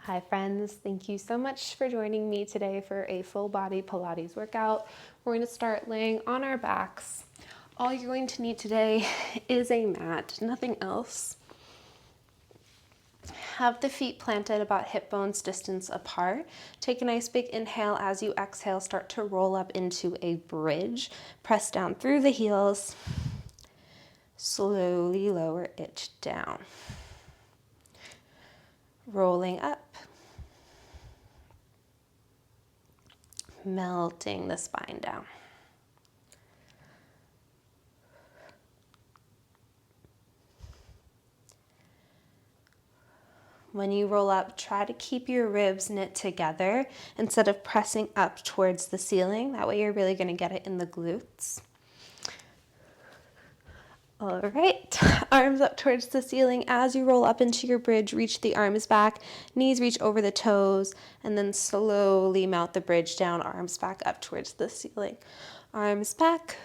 Hi friends, thank you so much for joining me today for a full body Pilates workout. We're going to start laying on our backs. All you're going to need today is a mat, nothing else. Have the feet planted about hip bones distance apart. Take a nice big inhale. As you exhale, start to roll up into a bridge. Press down through the heels. Slowly lower it down. Rolling up. Melting the spine down. When you roll up, try to keep your ribs knit together instead of pressing up towards the ceiling. That way you're really going to get it in the glutes. All right, arms up towards the ceiling. As you roll up into your bridge, reach the arms back, knees reach over the toes, and then slowly mount the bridge down, arms back up towards the ceiling. Arms back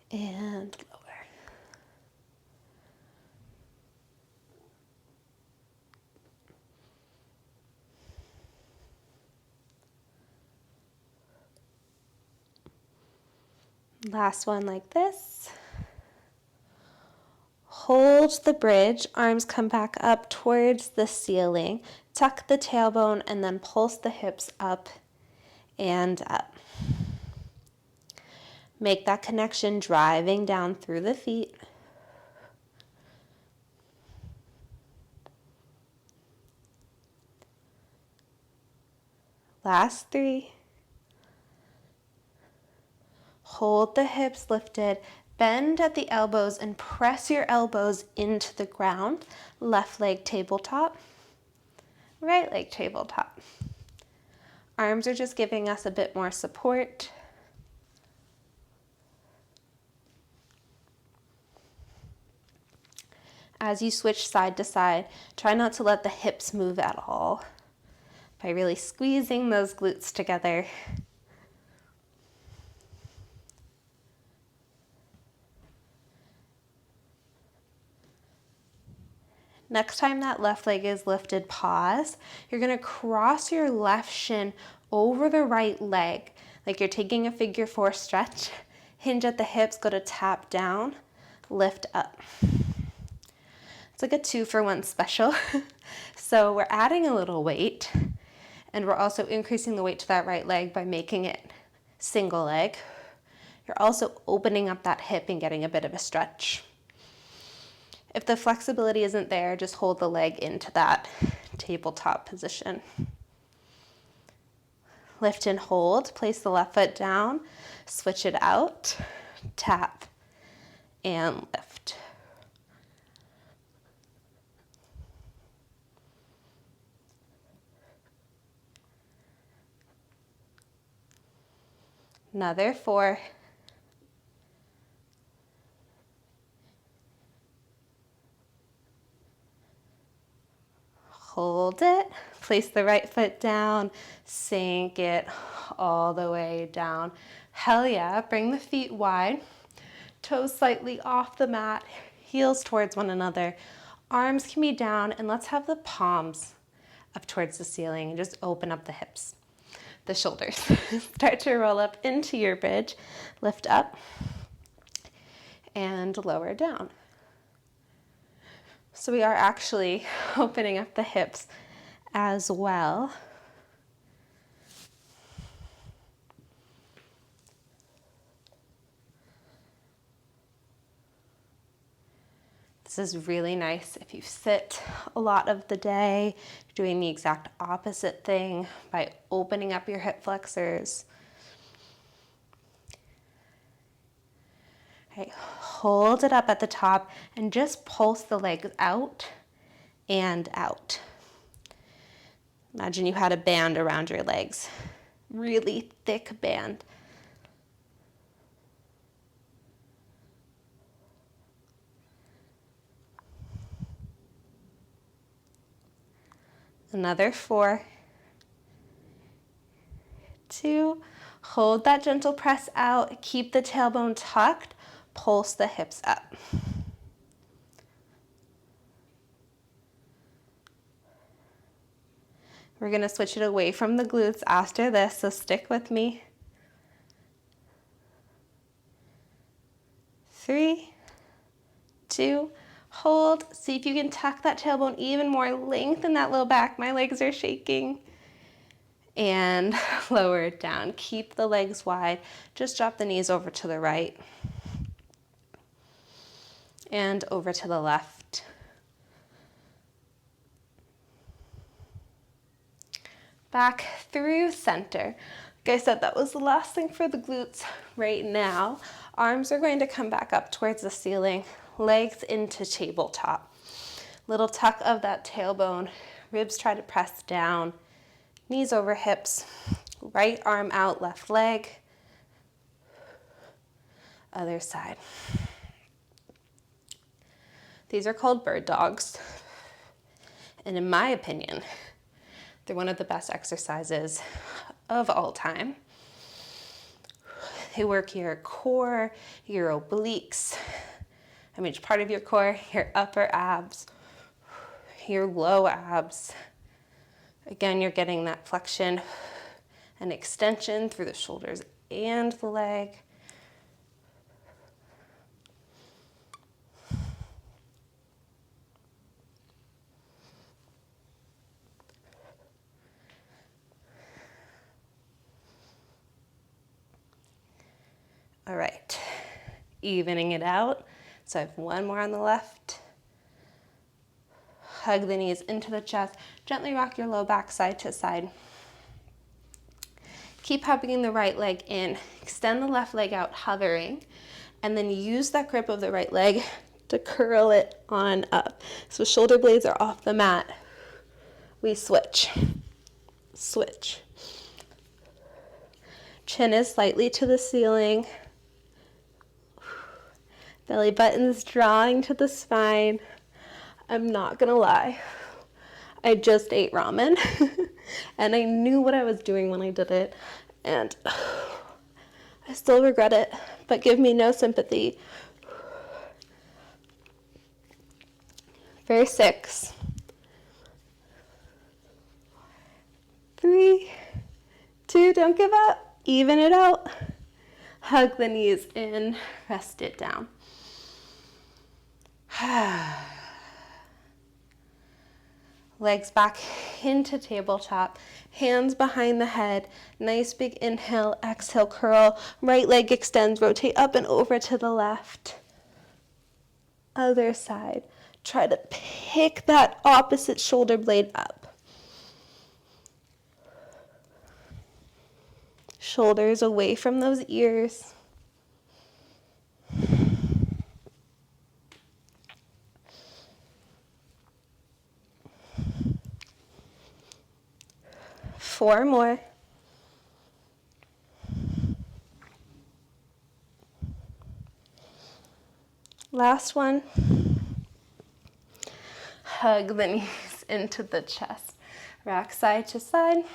and lower. Last one like this. Hold the bridge, arms come back up towards the ceiling. Tuck the tailbone and then pulse the hips up and up. Make that connection driving down through the feet. Last 3. Hold the hips lifted. Bend at the elbows and press your elbows into the ground. Left leg tabletop, right leg tabletop. Arms are just giving us a bit more support. As you switch side to side, try not to let the hips move at all by really squeezing those glutes together. Next time that left leg is lifted, pause. You're going to cross your left shin over the right leg, like you're taking a figure 4 stretch. Hinge at the hips, go to tap down, lift up. It's like a 2-for-1 special. So we're adding a little weight, and we're also increasing the weight to that right leg by making it single leg. You're also opening up that hip and getting a bit of a stretch. If the flexibility isn't there, just hold the leg into that tabletop position. Lift and hold, place the left foot down, switch it out, tap, and lift. Another 4. Hold it, place the right foot down, sink it all the way down. Hell yeah, bring the feet wide, toes slightly off the mat, heels towards one another. Arms can be down, and let's have the palms up towards the ceiling and just open up the hips, the shoulders. Start to roll up into your bridge, lift up and lower down. So we are actually opening up the hips as well. This is really nice if you sit a lot of the day, doing the exact opposite thing by opening up your hip flexors. Okay, hold it up at the top and just pulse the legs out and out. Imagine you had a band around your legs, really thick band. Another 4, 2, hold that gentle press out, keep the tailbone tucked, pulse the hips up. We're gonna switch it away from the glutes after this, so stick with me. 3, 2, hold. See if you can tuck that tailbone even more, lengthen that low back. My legs are shaking. And lower it down. Keep the legs wide. Just drop the knees over to the right and over to the left. Back through center. Like I said, that was the last thing for the glutes right now. Arms are going to come back up towards the ceiling, legs into tabletop. Little tuck of that tailbone, ribs try to press down, knees over hips, right arm out, left leg, other side. These are called bird dogs, and in my opinion, they're one of the best exercises of all time. They work your core, your obliques, each part of your core, your upper abs, your low abs. Again, you're getting that flexion and extension through the shoulders and the leg. All right, evening it out. So I have one more on the left. Hug the knees into the chest. Gently rock your low back side to side. Keep hugging the right leg in. Extend the left leg out, hovering. And then use that grip of the right leg to curl it on up. So shoulder blades are off the mat. We switch. Switch. Chin is slightly to the ceiling. Belly button's drawing to the spine. I'm not gonna lie. I just ate ramen and I knew what I was doing when I did it, and I still regret it, but give me no sympathy. For 6, 3, 2, don't give up, even it out. Hug the knees in, rest it down. Legs back into tabletop, hands behind the head, nice big inhale, exhale, curl, right leg extends, rotate up and over to the left. Other side, try to pick that opposite shoulder blade up. Shoulders away from those ears. Four more. Last one. Hug the knees into the chest. Rock side to side.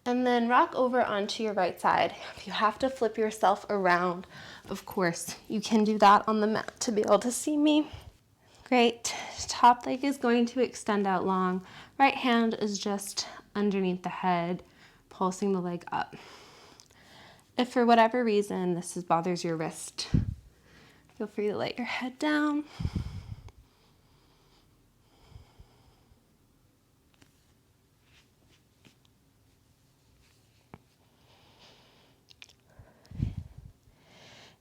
And then rock over onto your right side. If you have to flip yourself around, of course, you can do that on the mat to be able to see me. Great. Top leg is going to extend out long. Right hand is just underneath the head, pulsing the leg up. If for whatever reason this bothers your wrist, feel free to let your head down.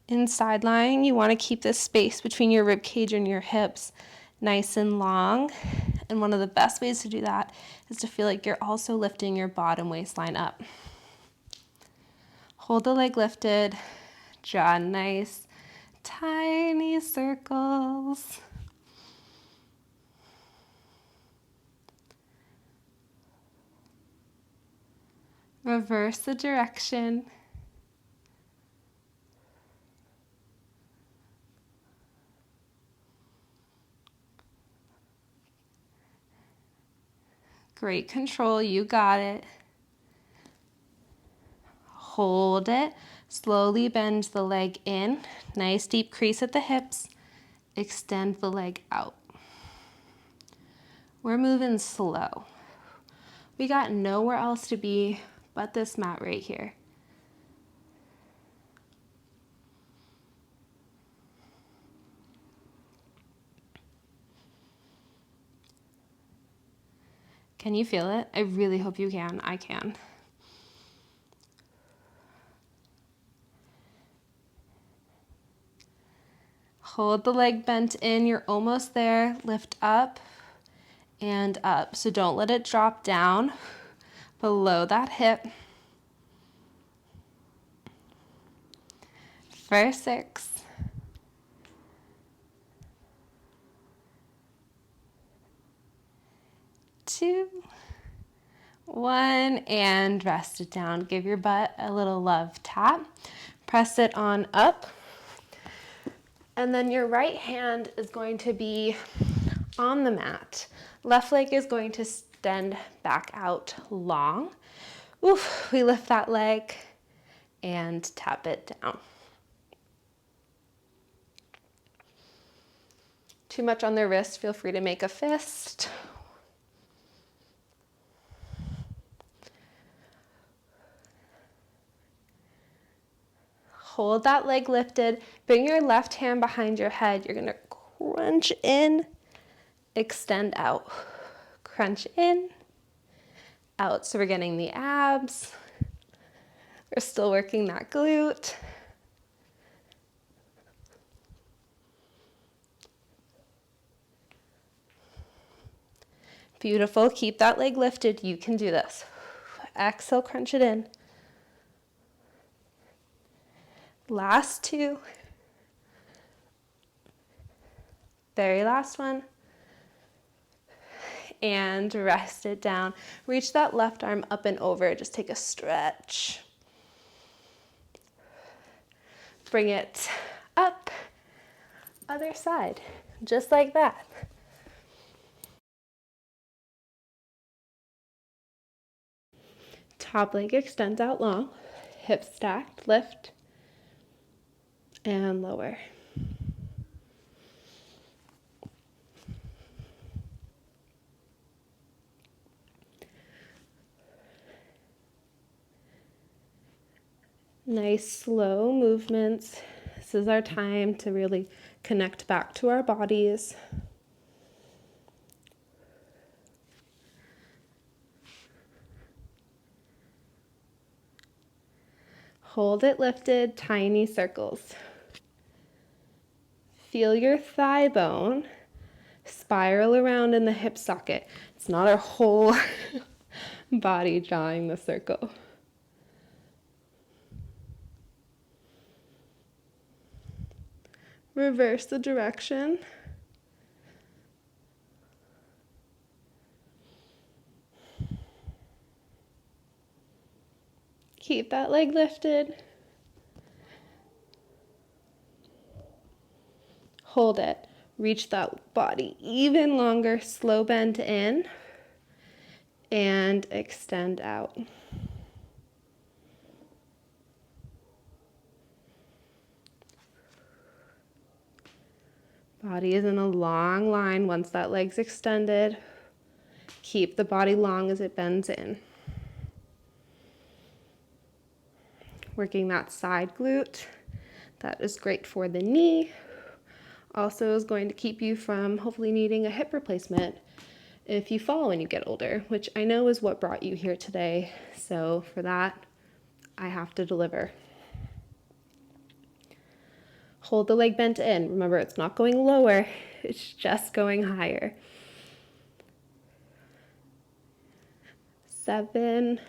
In side lying, you want to keep this space between your rib cage and your hips nice and long. And one of the best ways to do that is to feel like you're also lifting your bottom waistline up. Hold the leg lifted, draw nice, tiny circles. Reverse the direction. Great control, you got it. Hold it. Slowly bend the leg in. Nice deep crease at the hips. Extend the leg out. We're moving slow. We got nowhere else to be but this mat right here. Can you feel it? I really hope you can. I can. Hold the leg bent in. You're almost there. Lift up and up. So don't let it drop down below that hip. For 6. 2, 1, and rest it down. Give your butt a little love tap. Press it on up. And then your right hand is going to be on the mat. Left leg is going to extend back out long. Oof, we lift that leg and tap it down. Too much on the wrist, feel free to make a fist. Hold that leg lifted. Bring your left hand behind your head. You're gonna crunch in, extend out. Crunch in, out. So we're getting the abs. We're still working that glute. Beautiful. Keep that leg lifted. You can do this. Exhale, crunch it in. Last 2. Very last one. And rest it down. Reach that left arm up and over. Just take a stretch. Bring it up. Other side. Just like that. Top leg extends out long. Hips stacked. Lift. And lower. Nice slow movements. This is our time to really connect back to our bodies. Hold it lifted, tiny circles. Feel your thigh bone spiral around in the hip socket. It's not our whole body drawing the circle. Reverse the direction. Keep that leg lifted. Hold it. Reach that body even longer. Slow bend in and extend out. Body is in a long line once that leg's extended. Keep the body long as it bends in. Working that side glute. That is great for the knee. Also is going to keep you from hopefully needing a hip replacement if you fall when you get older, which I know is what brought you here today. So for that, I have to deliver. Hold the leg bent in. Remember, it's not going lower, it's just going higher. 7,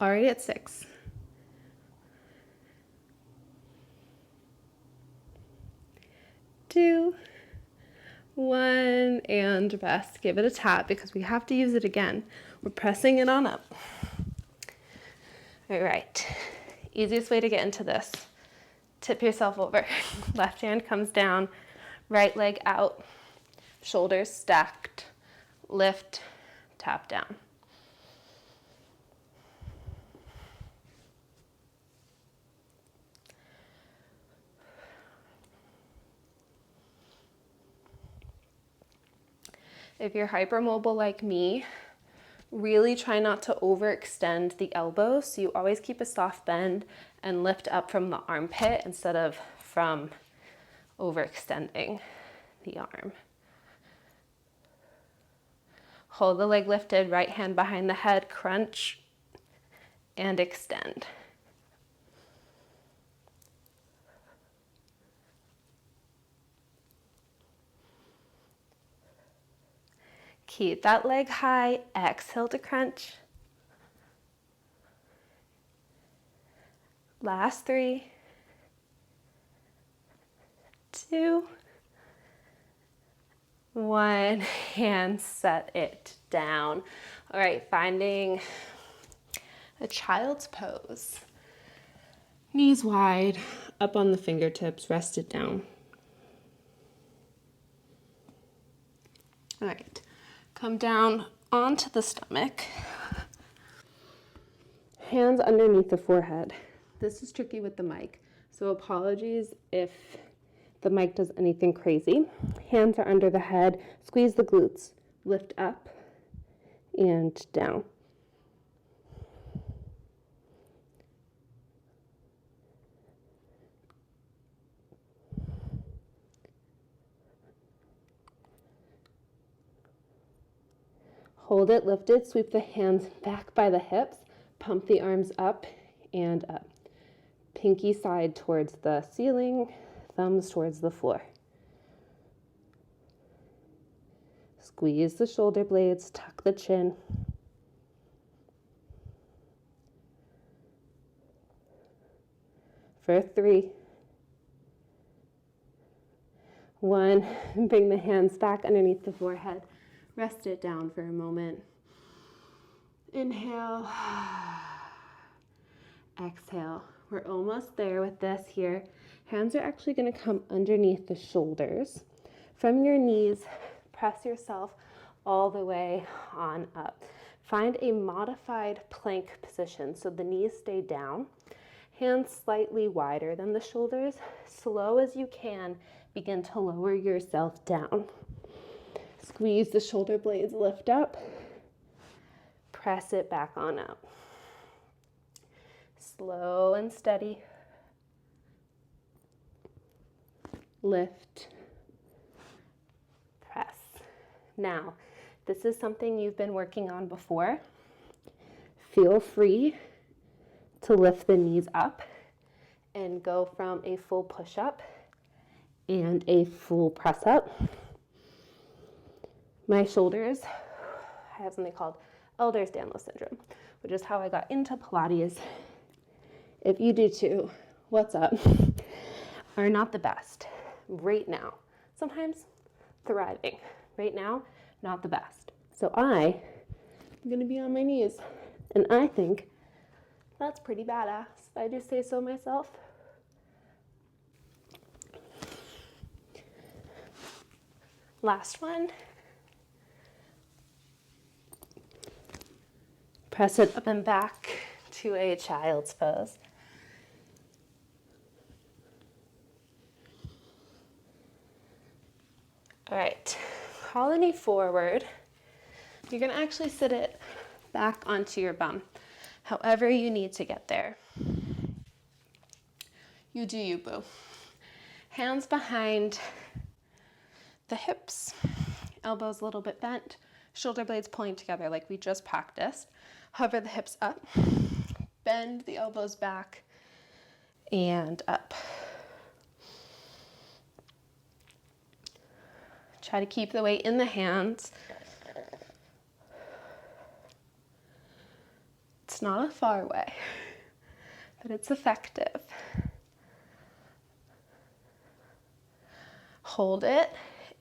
already at 6. 2, 1, and rest. Give it a tap because we have to use it again. We're pressing it on up. All right, easiest way to get into this. Tip yourself over. Left hand comes down, right leg out, shoulders stacked, lift, tap down. If you're hypermobile like me, Really try not to overextend the elbows, so you always keep a soft bend and lift up from the armpit instead of from overextending the arm. Hold the leg lifted, right hand behind the head, crunch and extend. Keep that leg high, exhale to crunch. Last 3, 2, 1, and set it down. All right, finding a child's pose. Knees wide, up on the fingertips, rested down. All right, come down onto the stomach. Hands underneath the forehead. This is tricky with the mic, so apologies if the mic does anything crazy. Hands are under the head, squeeze the glutes, lift up and down. Hold it lifted, sweep the hands back by the hips, pump the arms up and up. Pinky side towards the ceiling, thumbs towards the floor. Squeeze the shoulder blades, tuck the chin. For 3, 1, bring the hands back underneath the forehead. Rest it down for a moment. Inhale, exhale. We're almost there with this here. Hands are actually going to come underneath the shoulders. From your knees, press yourself all the way on up. Find a modified plank position so the knees stay down. Hands slightly wider than the shoulders. Slow as you can, begin to lower yourself down. Squeeze the shoulder blades, lift up. Press it back on up. Slow and steady. Lift. Press. Now, this is something you've been working on before. Feel free to lift the knees up and go from a full push-up and a full press-up. My shoulders, I have something called Ehlers-Danlos syndrome, which is how I got into Pilates. If you do too, what's up? Are not the best right now. Sometimes thriving. Right now, not the best. So I am gonna be on my knees. And I think that's pretty badass, if I do say so myself. Last one. Press it up and back to a child's pose. All right, crawl the knee forward. You're gonna actually sit it back onto your bum, however you need to get there. You do you, boo. Hands behind the hips, elbows a little bit bent, shoulder blades pulling together like we just practiced. Hover the hips up, bend the elbows back and up. Try to keep the weight in the hands. It's not a far way, but it's effective. Hold it.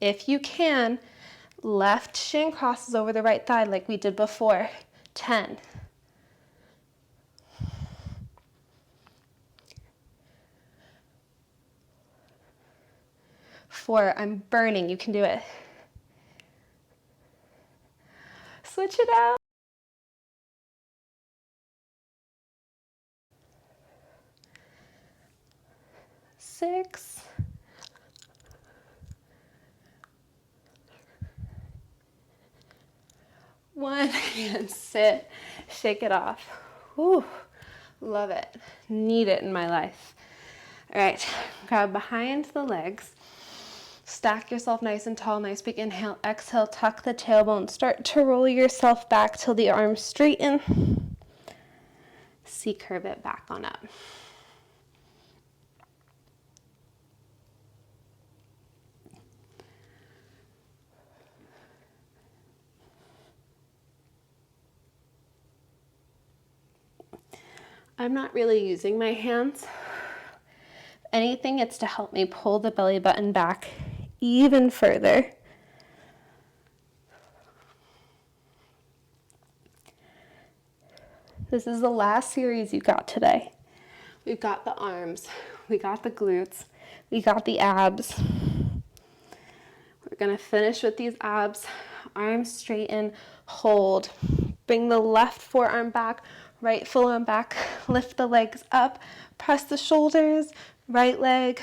If you can, left shin crosses over the right thigh like we did before. 10. 4, I'm burning, you can do it. Switch it out. 6. one, and sit, shake it off. Whew, love it, need it in my life. All right, grab behind the legs, stack yourself nice and tall, nice big inhale, exhale, tuck the tailbone, start to roll yourself back till the arms straighten. C-curve it back on up. I'm not really using my hands. If anything, it's to help me pull the belly button back even further. This is the last series you got today. We've got the arms, we got the glutes, we got the abs. We're gonna finish with these abs. Arms straighten, hold. Bring the left forearm back, right forearm back. Lift the legs up, press the shoulders, right leg,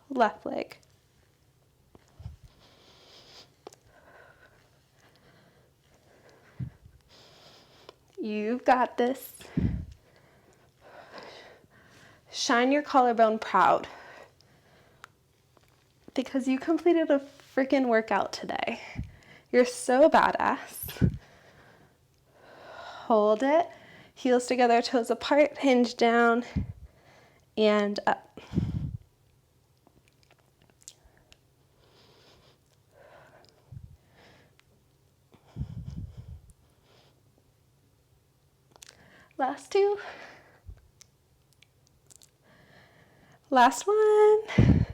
left leg. You've got this. Shine your collarbone proud because you completed a freaking workout today. You're so badass. Hold it. Heels together, toes apart, hinge down and up. Last two. Last one.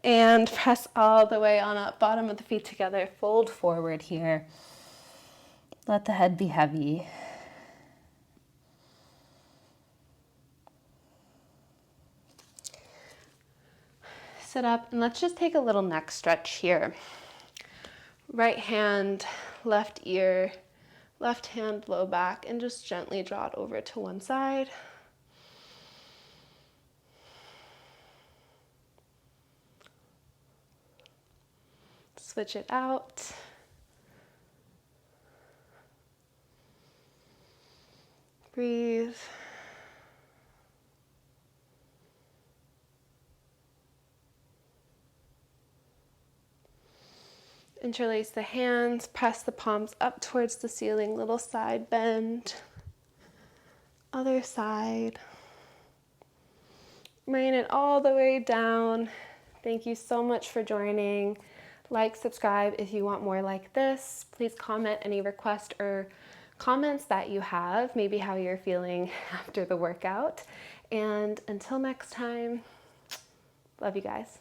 And press all the way on up, bottom of the feet together, fold forward here. Let the head be heavy. Sit up and let's just take a little neck stretch here. Right hand, left ear, left hand low back, and just gently draw it over to one side. Switch it out. Breathe. Interlace the hands, press the palms up towards the ceiling, little side bend. Other side. Bring it all the way down. Thank you so much for joining. Like, subscribe if you want more like this. Please comment any requests or comments that you have, maybe how you're feeling after the workout. And until next time, love you guys.